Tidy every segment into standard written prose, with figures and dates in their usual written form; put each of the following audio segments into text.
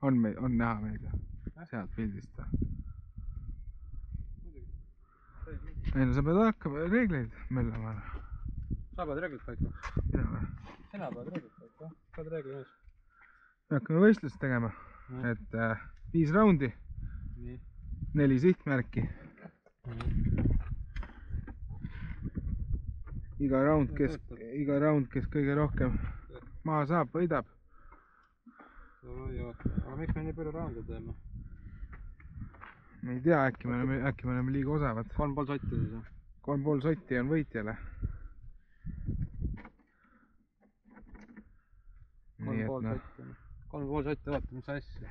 on näha meid sealt pildist. Ei no sa pead hakkama reegleid möllama. Sa pead reeglid paika. Mina või? Sina pead reeglid paika. Pead reegli mees. Me hakkame võistlust tegema, et 5 raundi, 4 sihtmärki. Iga raund, kes kõige rohkem maha saab, võidab. Aga miks me nii palju raunde teeme? Me ei tea, äkki me oleme liiga osavad. 3,5 sotti siis või? 3,5 sotti on võitjale. 3,5 sotti, vaata mis asja.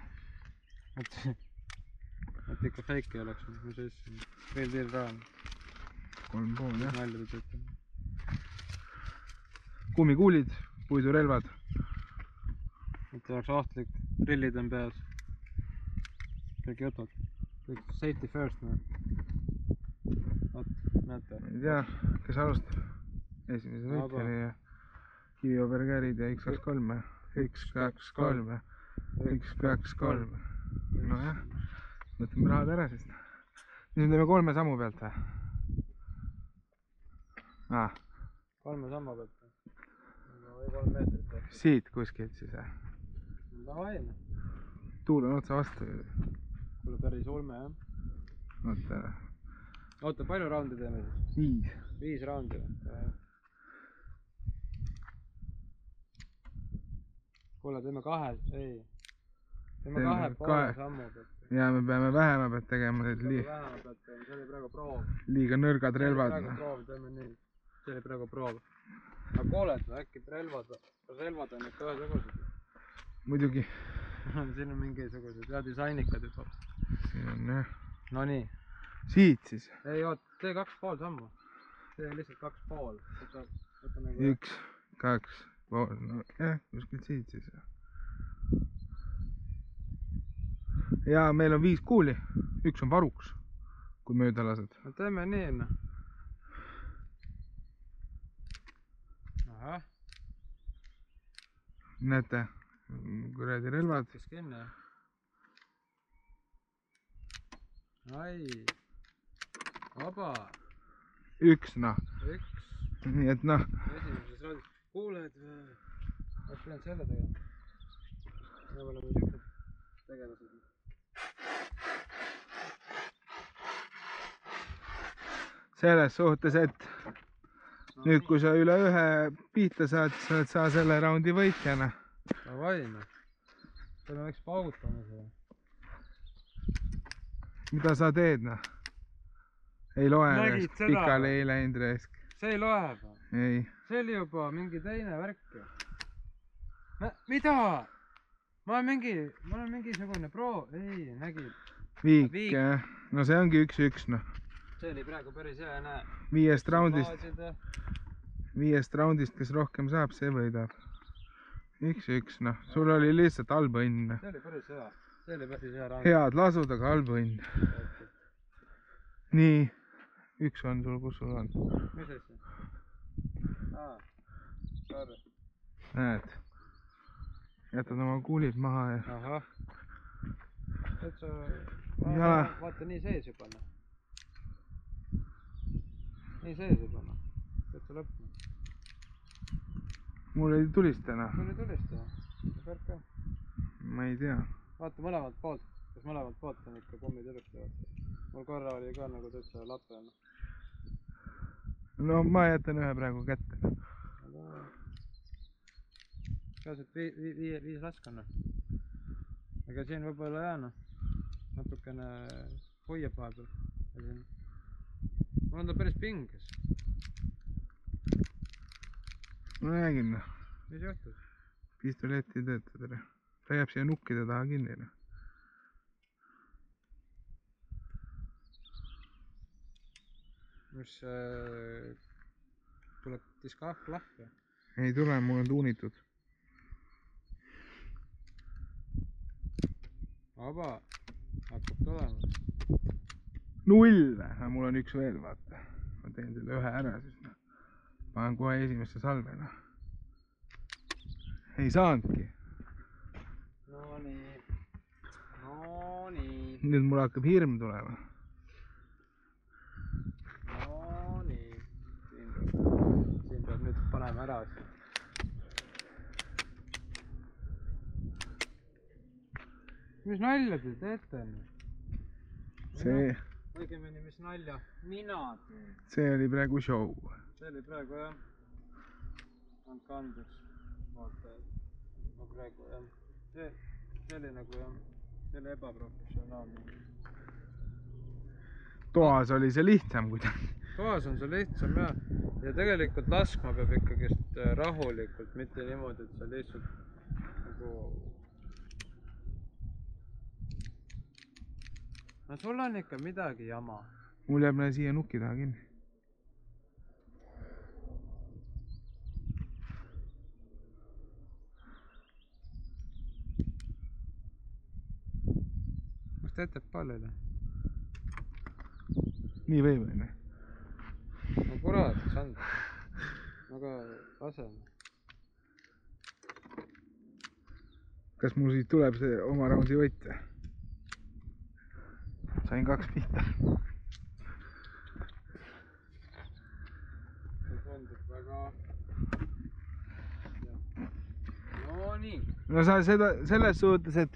Et ikka fake ei oleks, mis asja. Real raam. 3,5 jah. Nalja tõttu. Kummikuulid, puidurelvad. Et oleks ohtlik, rillid on peas. Kõik jutud. Kõik safety first. Vaat, näete. Ma ei tea, kes alustab. Esimese võitjani ja Kiviobergerid ja X23. X23. X23. No jah, võtame rahad ära siis. Nüüd teeme 3 sammu pealt või? 3 sammu pealt. Või 3 meetrit. Siit kuskilt siis või? Davai. Tuul on otsa vastu. Kuule päris ulme jah. Oota, palju raundi teeme siis? 5. 5 raundi. Kuule, teeme 2, ei. Teeme 2,5 sammu pealt. Ja me peame vähema pealt tegema. Vähema pealt teeme, see oli praegu proov. Liiga nõrgad relvad. Praegu proov, teeme nii. See oli praegu proov. Aga kuuled, äkki relvad on ikka ühesugused? Muidugi. Siin on mingisugused ja disainikad juba. Siin on jah. No nii. Siit siis? Ei oot, tee 2,5 sammu. Tee lihtsalt 2,5. 1, 2, no jah, kuskilt siit siis. Ja meil on 5 kuuli. 1 on varuks, kui mööda lased. No teeme nii enne. Ahah. Näete, kuradi relvad. Kes kinni? Ai. Vaba. 1 noh. 1. Nii et noh. Esimeses raadis. Kuuled või? Oleks pidanud selle tegema. Me oleme siuksed tegelased. Selles suhtes, et nüüd kui sa üle 1 pihta saad, siis oled sa selle raundi võitjana. Davai noh. Teeme väikse paugutamise. Mida sa teed noh? Ei loe Nägid raisk, seda? pikali ei läinud raisk. See ei loe või? Ei. See oli juba mingi teine värk. Mida? Ma olen mingisugune pro. Ei, nägid. Viik jah. No see ongi 1-1 noh. See oli praegu päris hea, näe. 5 raundist, kes rohkem saab, see võidab. 1-1 noh. Sul oli lihtsalt halb õnn. See oli päris hea. See oli päris hea raund. Head lasud, aga halb õnn. Nii. 1 on sul, kus sul on? Mis asja? Sorry. Näed. Jätad oma kuulid maha ja... Ahah. Jala. Vaata nii sees juba. Nii sees juba. Täitsa lõppu. Mul ei tulista noh. Mul ei tulista. Ma ei tea. Vaata mõlemad poolt. Kas mõlemad poolt on ikka pommid elustavad? Mul korra oli ka nagu täitsa lappe. No ma jätan ühe praegu kätte. Peaased 5 laskonna. Aga siin võib-olla jääna. Natukene hoiab vahepeal. Mul on ta päris pinges. Ma räägin noh. Mis juhtus? Pistoletti ei tööta tere. Ta jääb siia nukkide taha kinni. Mis tuleb diskaak lahti? Ei tule, mul on tuunitud. Vaba, hakkab tulema. 0! Mul on 1 veel, vaata. Ma teen selle 1 ära, siis panen kohe esimesse salve. Ei saanudki. No no nii. Nüüd mul hakkab hirm tulema. No nii. Siin peab nüüd panema ära. Mis nalja te teete? Õigemini, mis nalja mina teen. See oli praegu show. See oli praegu jah. Andke andeks. Vaatajad. Ma praegu jah. See oli nagu jah. See oli ebaprofessionaalne. Toas oli see lihtsam kuidagi. Toas on see lihtsam jah. Ja tegelikult laskma peab ikkagist rahulikult, mitte niimoodi, et sa lihtsalt nagu... No sul on ikka midagi jama. Mul jääb näe siia nuki taha kinni. Kas teete pallile? Nii või või? No kurat, Sand. Aga laseme. Kas mul siit tuleb see oma raundi võit? Sain 2 pihta. See tundub väga... No nii. No sa selles suhtes, et...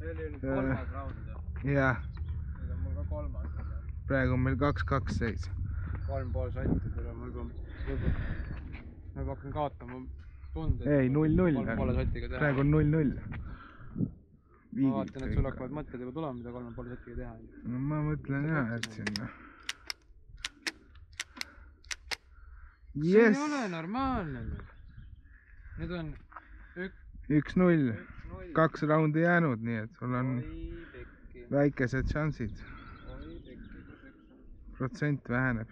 See oli nüüd 3. raund. Jah. Nüüd on mul ka 3. Praegu on meil 2-2 seis. 3,5 sotti, tere, ma juba hakkan kaotama tunde. Ei, 0-0. Praegu on 0-0. Ma vaatan, et sul hakkavad mõtted juba tulema, mida 3,5 sottiga teha. No ma mõtlen jah, et sinna. See ei ole normaalne. Nüüd on 1-0. 2 raundi jäänud, nii et sul on väikesed šansid. Protsent väheneb.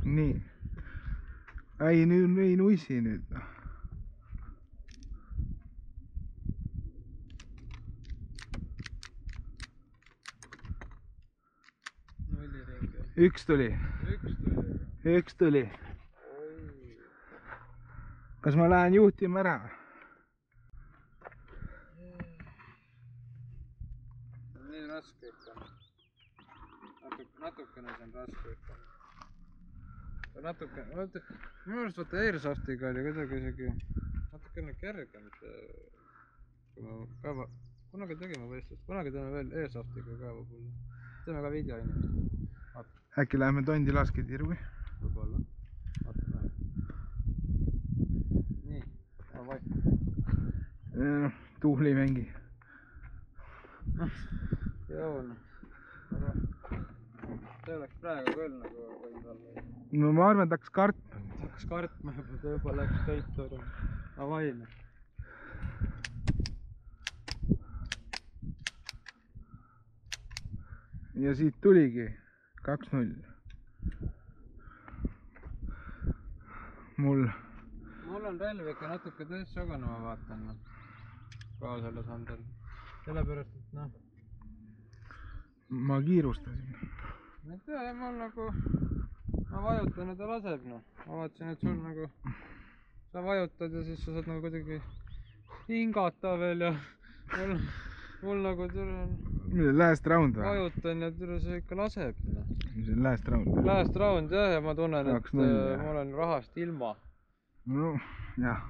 Nii. Ei nuisi nüüd. Üks tuli. Kas ma lähen juhtima ära? Nii raske ikka. Natukene see on raske ikka. Minu arust vaata Airsoftiga oli kuidagi isegi natukene kergem see. Kunagi tegime võistlust, kunagi teeme veel Airsoftiga kaevapulle. Teeme ka video inimest. Äkki läheme tondi lasketiiru või? Võib-olla. Vaata. Nii, vaik. Tuhl ei mängi. Joon. See oleks praegu küll nagu võinud olla. No ma arvan, et hakkas kartma. Hakkas kartma juba, ta juba läks täitur. Avaine. Ja siit tuligi 2-0. Mul on relv ikka natuke teistsugune, ma vaatan. Ka selles andel. Sellepärast, et noh. Ma kiirustasin. Ma ei tea, mul nagu... Ma vajutan ja ta laseb, noh. Ma vaatasin, et sul nagu... Sa vajutad ja siis sa saad nagu kuidagi hingata veel ja... Mul nagu türa on... Mis on last round või? Vajutan ja türa see ikka laseb, noh. Mis on last round? Last round, jah, ja ma tunnen, et ma olen rahast ilma. No, jah.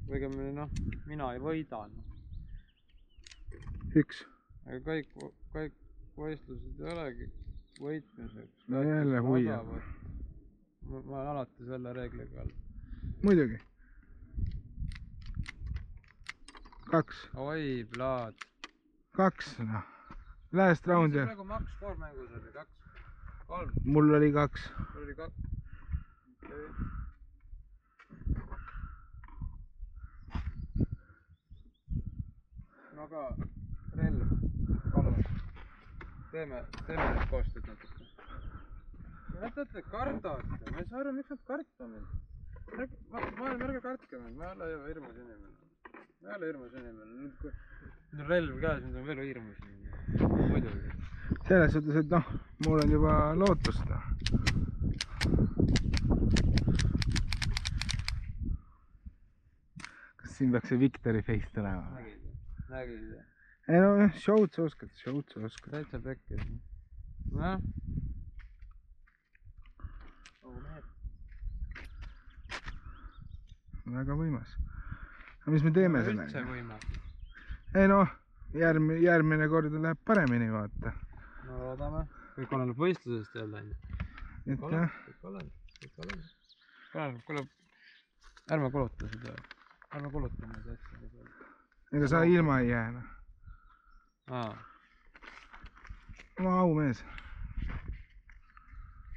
Õigemini, noh, mina ei võida, noh. 1. Aga kõik võistlused ei olegi võitmiseks. No jälle huia. Ma olen alati selle reegliga all. Muidugi. 2. Oi, plaad. 2, noh. Last round ja... Praegu Max Core mängus oli 2. 3. Mul oli 2. Mul oli 2. Okay. No aga relv. Palun. Teeme nüüd koostööd natuke. Jätate kardate. Ma ei saa aru, miks nad karta mind. Ärge kartke mind. Ma ei ole ju hirmus inimene. Ma ei ole hirmus inimene. Nüüd kui on relv käes, nüüd on veel hirmus inimene. Muidugi. Selles suhtes, et noh, mul on juba lootust. siin peaks see Victori face tulema. Nägid. ei no, show'd sa oskad. Täitsa pekkis. Noh. väga võimas. aga mis me teeme sellega? Üldse võimas. ei noh, järgmine kord läheb paremini, vaata. no loodame. Kõik oleneb võistlusest jälle. et jah. Kõik oleneb. Kuule, ärme kuluta seda. Ärme kuluta neid asju. ega sa ilma ei jää, noh. oma aumees.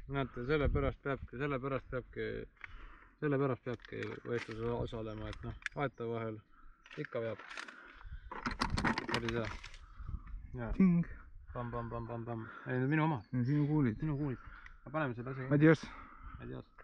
näete, sellepärast peabki võistlusel osalema, et noh, vahetevahel ikka veab. Päris hea. Ting. Pam. Ei, need minu omad. sinu kuulid. Aga paneme selle asja. Adios. Adios.